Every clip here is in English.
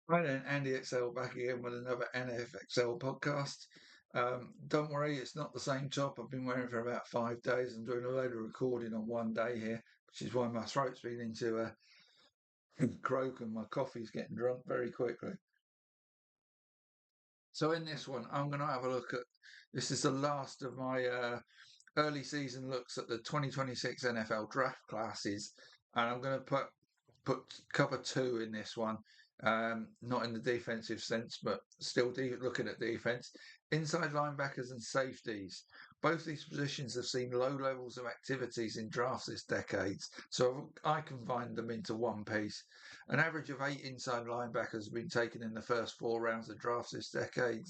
Hi then, Andy XL back again with another NFXL podcast. Don't worry, it's not the same top. I've been wearing for about 5 days. I'm doing a load of recording on one day here, which is why my throat's been into a croak and my coffee's getting drunk very quickly. So in this one, I'm going to have a look at. This is the last of my early season looks at the 2026 NFL draft classes, and I'm going to put cover two in this one. Not in the defensive sense, but still looking at defense. Inside linebackers and safeties. Both these positions have seen low levels of activities in drafts this decade, so I combined them into one piece. An average of 8 inside linebackers have been taken in the first 4 rounds of drafts this decade,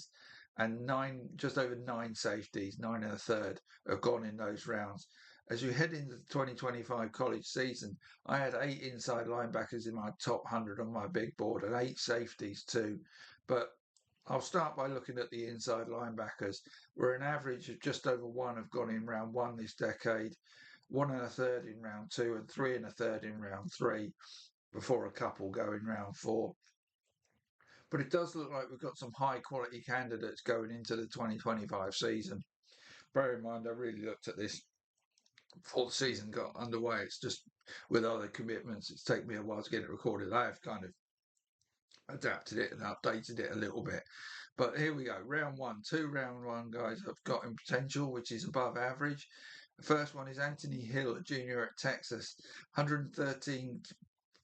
and just over 9 safeties, 9 and a third, have gone in those rounds. As you head into the 2025 college season, I had 8 inside linebackers in my top 100 on my big board and 8 safeties too. But I'll start by looking at the inside linebackers, where an average of just over one have gone in round one this decade, 1 and a third in round two, and 3 and a third in round three, before a couple go in round four. But it does look like we've got some high quality candidates going into the 2025 season. Bear in mind, I really looked at this before the season got underway. It's just with other commitments, it's taken me a while to get it recorded. I have kind of adapted it and updated it a little bit. But here we go. Round one. Two round one guys have got in potential, which is above average. The first one is Anthony Hill, a junior at Texas, 113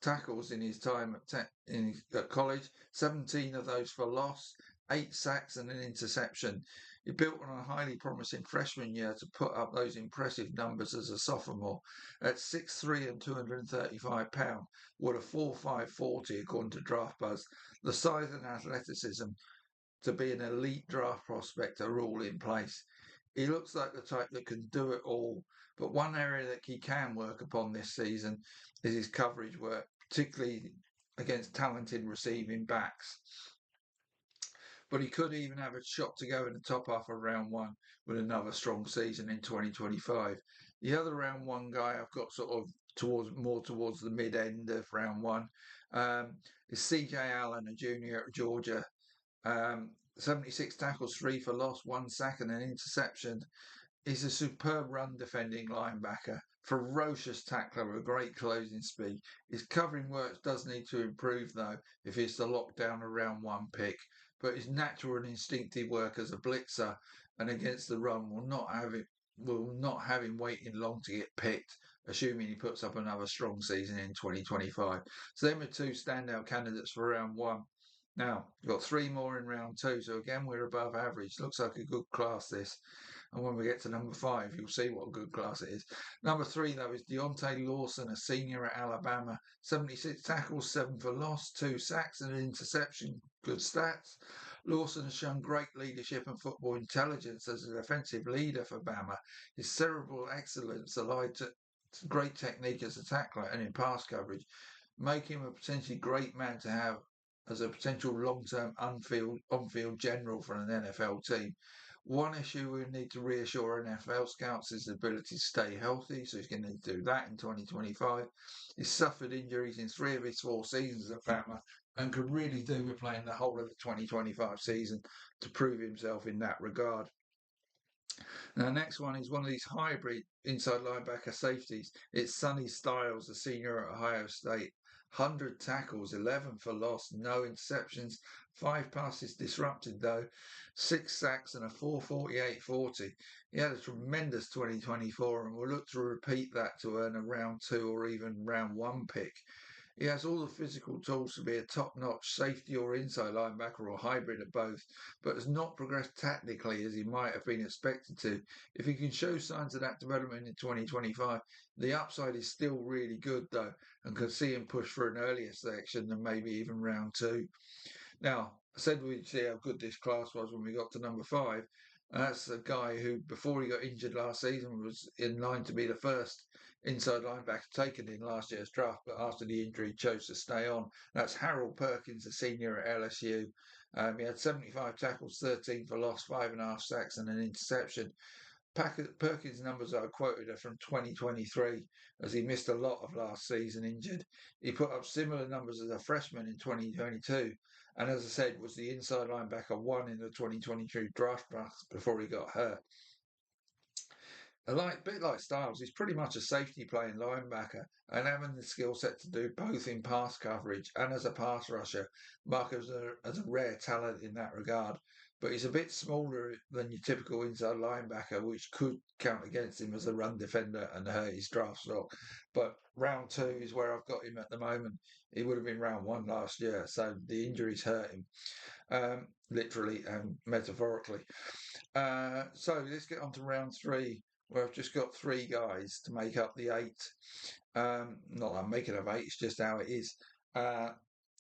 tackles in his time at college, 17 of those for loss, 8 sacks and an interception. He built on a highly promising freshman year to put up those impressive numbers as a sophomore. At 6'3" and 235 pounds, with a 4.5 40 according to DraftBuzz, the size and athleticism to be an elite draft prospect are all in place. He looks like the type that can do it all, but one area that he can work upon this season is his coverage work, particularly against talented receiving backs. But he could even have a shot to go in the top half of round one with another strong season in 2025. The other round one guy I've got sort of towards the mid end of round one is CJ Allen, a junior at Georgia. 76 tackles, 3 for loss, 1 sack, and an interception. He's a superb run defending linebacker, ferocious tackler with great closing speed. His covering work does need to improve though if he's to lock down a round one pick, but his natural and instinctive work as a blitzer and against the run will not have him waiting long to get picked, assuming he puts up another strong season in 2025. So them are two standout candidates for round one. Now, we've got 3 more in round two, so again we're above average. Looks like a good class this. And when we get to number five, you'll see what a good class it is. Number three, though, is Deontay Lawson, a senior at Alabama. 76 tackles, 7 for loss, 2 sacks, and an interception. Good stats. Lawson has shown great leadership and football intelligence as a defensive leader for Bama. His cerebral excellence allied to great technique as a tackler and in pass coverage make him a potentially great man to have as a potential long-term on-field general for an NFL team. One issue we need to reassure NFL scouts is his ability to stay healthy, so he's going to need to do that in 2025. He's suffered injuries in 3 of his 4 seasons at Bama and could really do with playing the whole of the 2025 season to prove himself in that regard. Now, next one is one of these hybrid inside linebacker safeties. It's Sonny Styles, a senior at Ohio State. 100 tackles, 11 for loss, no interceptions, 5 passes disrupted though, 6 sacks and a 4.48 40. He had a tremendous 2024 and will look to repeat that to earn a round two or even round one pick. He has all the physical tools to be a top-notch safety or inside linebacker or hybrid of both, but has not progressed tactically as he might have been expected to. If he can show signs of that development in 2025, the upside is still really good though, and could see him push for an earlier selection than maybe even round two. Now, I said we'd see how good this class was when we got to number five. And that's a guy who, before he got injured last season, was in line to be the first inside linebacker taken in last year's draft, but after the injury, chose to stay on. That's Harold Perkins, a senior at LSU. He had 75 tackles, 13 for loss, 5.5 sacks, and an interception. Perkins' numbers that I quoted are from 2023, as he missed a lot of last season injured. He put up similar numbers as a freshman in 2022, and as I said, was the inside linebacker one in the 2023 draft class before he got hurt. A bit like Styles, he's pretty much a safety playing linebacker and having the skill set to do both in pass coverage and as a pass rusher. Mark as a rare talent in that regard, but he's a bit smaller than your typical inside linebacker, which could count against him as a run defender and hurt his draft stock. But round 2 is where I've got him at the moment. He would have been round 1 last year, so the injuries hurt him, literally and metaphorically. So let's get on to round 3, where I've just got 3 guys to make up the 8. Not that I'm making of 8, it's just how it is.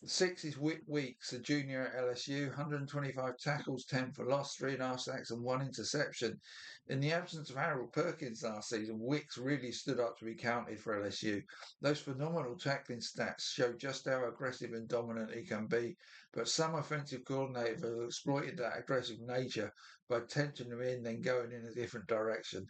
6 is Whit Weeks, a junior at LSU, 125 tackles, 10 for loss, 3.5 sacks, and 1 interception. In the absence of Harold Perkins last season, Wicks really stood up to be counted for LSU. Those phenomenal tackling stats show just how aggressive and dominant he can be, but some offensive coordinators have exploited that aggressive nature by tensioning him in, then going in a different direction.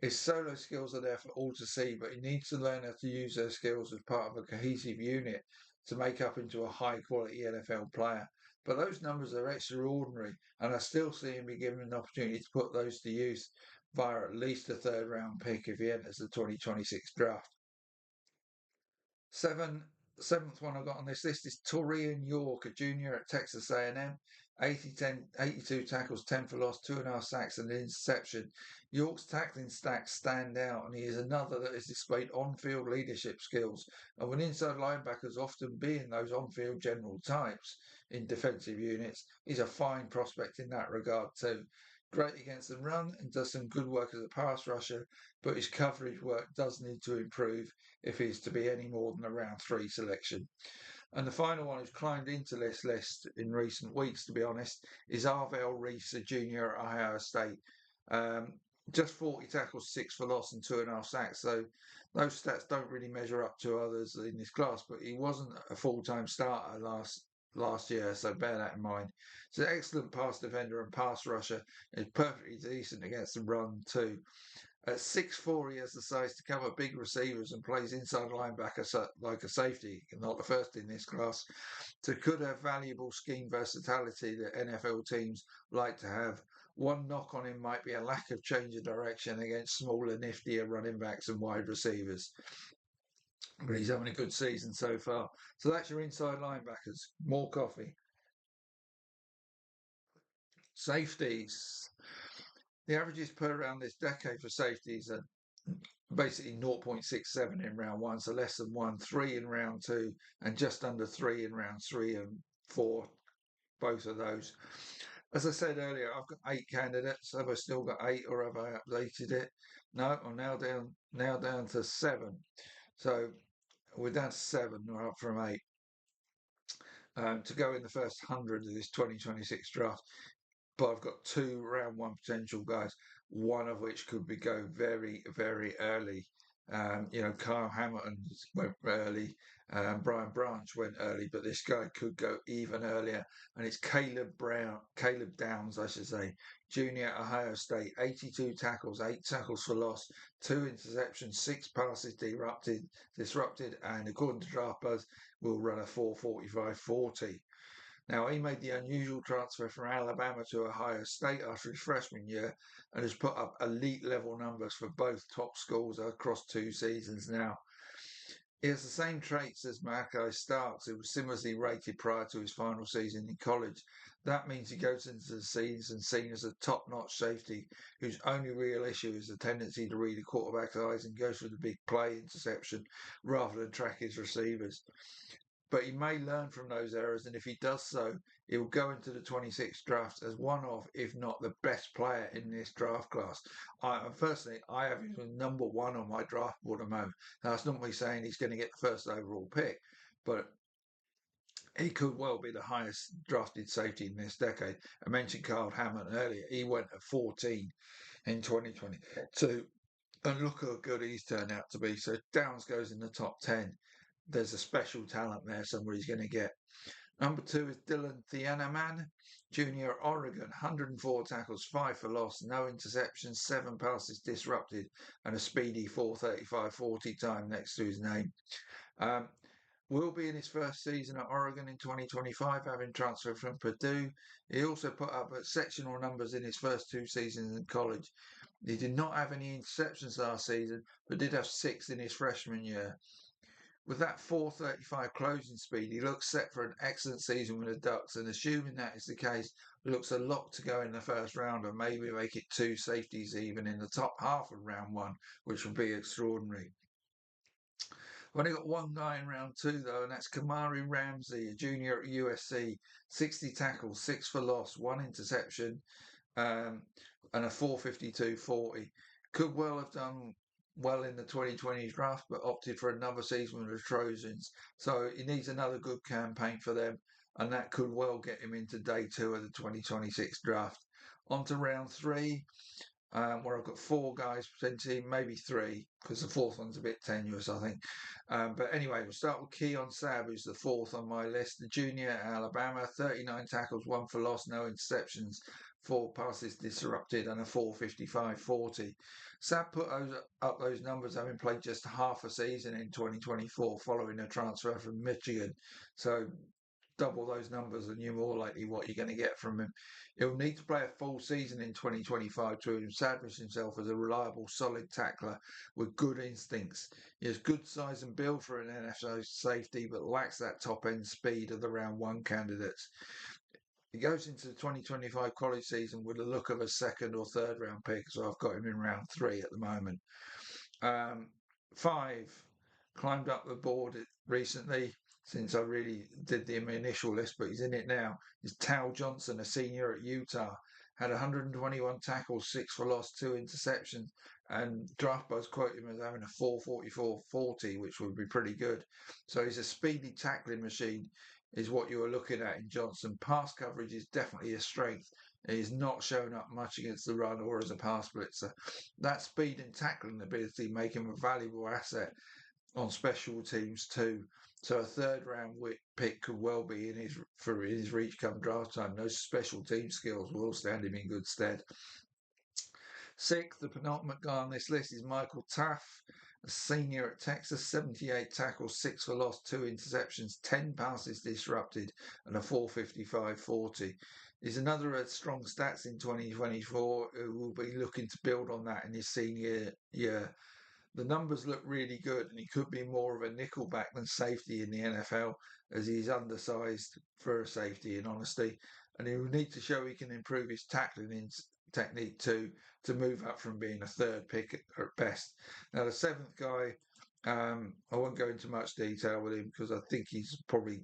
His solo skills are there for all to see, but he needs to learn how to use those skills as part of a cohesive unit to make up into a high-quality NFL player. But those numbers are extraordinary, and I still see him be given an opportunity to put those to use via at least a third-round pick if he enters the 2026 draft. Seventh one I've got on this list is Torian York, a junior at Texas A&M. 82 tackles, 10 for loss, 2.5 sacks, and an interception. York's tackling stats stand out, and he is another that has displayed on-field leadership skills. And when inside linebackers often being those on-field general types in defensive units, he's a fine prospect in that regard too. Great against the run and does some good work as a pass rusher, but his coverage work does need to improve if he's to be any more than a round 3 selection. And the final one who's climbed into this list in recent weeks, to be honest, is Arvell Reese, a junior at Ohio State. Just 40 tackles, 6 for loss, and 2.5 sacks. So those stats don't really measure up to others in this class, but he wasn't a full-time starter last year, so bear that in mind. He's an excellent pass defender and pass rusher. He's perfectly decent against the run too. At 6'4", he has the size to cover big receivers and plays inside linebacker like a safety, not the first in this class. So could have valuable scheme versatility that NFL teams like to have. One knock on him might be a lack of change of direction against smaller, niftier running backs and wide receivers. But he's having a good season so far. So that's your inside linebackers. More coffee. Safeties. The averages per round this decade for safeties are basically 0.67 in round 1, so less than 1, 3 in round 2, and just under 3 in rounds 3 and 4, both of those. As I said earlier, I've got 8 candidates. Have I still got 8, or have I updated it? No, I'm now down to 7. So we're down to 7, we're up from 8. To go in the first 100 of this 2026 draft. But I've got 2 round 1 potential guys, one of which could be go very, very early. Kyle Hamilton went early, Brian Branch went early, but this guy could go even earlier. And it's Caleb Downs, I should say, junior at Ohio State, 82 tackles, 8 tackles for loss, 2 interceptions, 6 passes disrupted, and according to DraftBuzz, will run a 4.45-40. Now, he made the unusual transfer from Alabama to Ohio State after his freshman year and has put up elite level numbers for both top schools across 2 seasons now. He has the same traits as Malachi Starks, who was similarly rated prior to his final season in college. That means he goes into the season seen as a top-notch safety whose only real issue is the tendency to read a quarterback's eyes and go for the big play interception rather than track his receivers. But he may learn from those errors, and if he does so, he will go into the 26th draft as one of, if not the best player in this draft class. Personally, I have him as number 1 on my draft board at the moment. Now, that's not me saying he's going to get the first overall pick, but he could well be the highest drafted safety in this decade. I mentioned Kyle Hamilton earlier. He went at 14 in 2022, and look how good he's turned out to be. So Downs goes in the top 10. There's a special talent there somebody's going to get. Number 2 is Dylan Thieneman, junior at Oregon, 104 tackles, 5 for loss, no interceptions, 7 passes disrupted, and a speedy 4:35:40 time next to his name. Um, will be in his first season at Oregon in 2025, having transferred from Purdue. He also put up sectional numbers in his first 2 seasons in college. He did not have any interceptions last season, but did have 6 in his freshman year. With that 4:35 closing speed, he looks set for an excellent season with the Ducks, and assuming that is the case, looks a lot to go in the first round, and maybe make it 2 safeties even in the top half of round 1, which would be extraordinary. I've only got one guy in round 2 though, and that's Kamari Ramsey, a junior at USC, 60 tackles, 6 for loss, 1 interception, um, and a 4:52:40. Could well have done well in the 2020 draft, but opted for another season with the Trojans. So he needs another good campaign for them, and that could well get him into day 2 of the 2026 draft. On to round 3, where I've got 4 guys potentially, maybe 3, because the fourth one's a bit tenuous, I think. But anyway, we'll start with Keon Sabb, who's the 4th on my list. The junior at Alabama, 39 tackles, 1 for loss, no interceptions, 4 passes disrupted, and a 4:55:40. Sabb put up those numbers having played just half a season in 2024 following a transfer from Michigan. So double those numbers and you're more likely what you're going to get from him. He'll need to play a full season in 2025 to establish himself as a reliable, solid tackler with good instincts. He has good size and build for an NFL safety, but lacks that top end speed of the round 1 candidates. He goes into the 2025 college season with the look of a second or third round pick, so I've got him in round 3 at the moment. 5, climbed up the board recently since I really did the initial list, but he's in it now. Is Tal Johnson, a senior at Utah, had 121 tackles, 6 for loss, 2 interceptions, and Draft Buzz quoted him as having a 4:44:40, which would be pretty good. So he's a speedy tackling machine, is what you are looking at in Johnson. Pass coverage is definitely a strength. He's not shown up much against the run or as a pass blitzer. That speed and tackling ability make him a valuable asset on special teams too. So a third round pick could well be in his reach come draft time. Those special team skills will stand him in good stead. 6th, the penultimate guy on this list is Michael Taff, a senior at Texas, 78 tackles, 6 for loss, 2 interceptions, 10 passes disrupted, and a 4:55:40. He's another strong stats in 2024 who will be looking to build on that in his senior year. The numbers look really good, and he could be more of a nickelback than safety in the NFL, as he's undersized for a safety, in honesty. And he will need to show he can improve his tackling technique too, to move up from being a third pick at best. Now, the 7th guy, I won't go into much detail with him because I think he's probably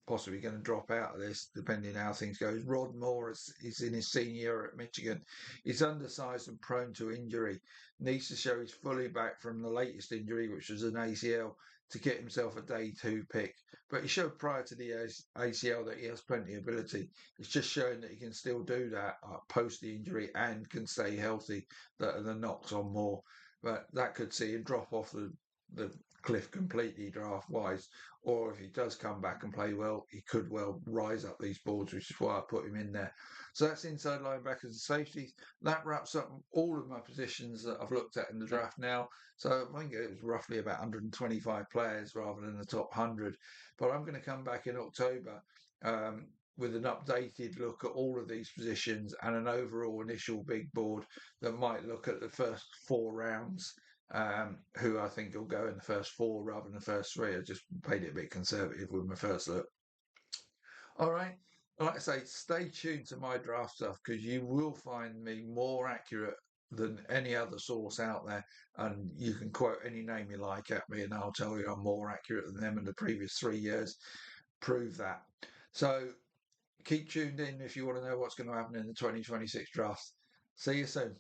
possibly going to drop out of this, depending how things go. Rod Moore is in his senior year at Michigan. He's undersized and prone to injury. Needs to show he's fully back from the latest injury, which was an ACL, to get himself a day 2 pick. But he showed prior to the ACL that he has plenty of ability. It's just showing that he can still do that post the injury and can stay healthy. That are the knocks on Moore. But that could see him drop off the cliff completely draft wise, or if he does come back and play well, he could well rise up these boards, which is why I put him in there. So that's inside linebackers and safeties. That wraps up all of my positions that I've looked at in the draft now. So I think it was roughly about 125 players rather than the top 100. But I'm going to come back in October with an updated look at all of these positions and an overall initial big board that might look at the first 4 rounds, who I think will go in the first 4 rather than the first 3. I just played it a bit conservative with my first look. All right. Like I say, stay tuned to my draft stuff because you will find me more accurate than any other source out there. And you can quote any name you like at me, and I'll tell you I'm more accurate than them in the previous 3 years. Prove that. So keep tuned in if you want to know what's going to happen in the 2026 draft. See you soon.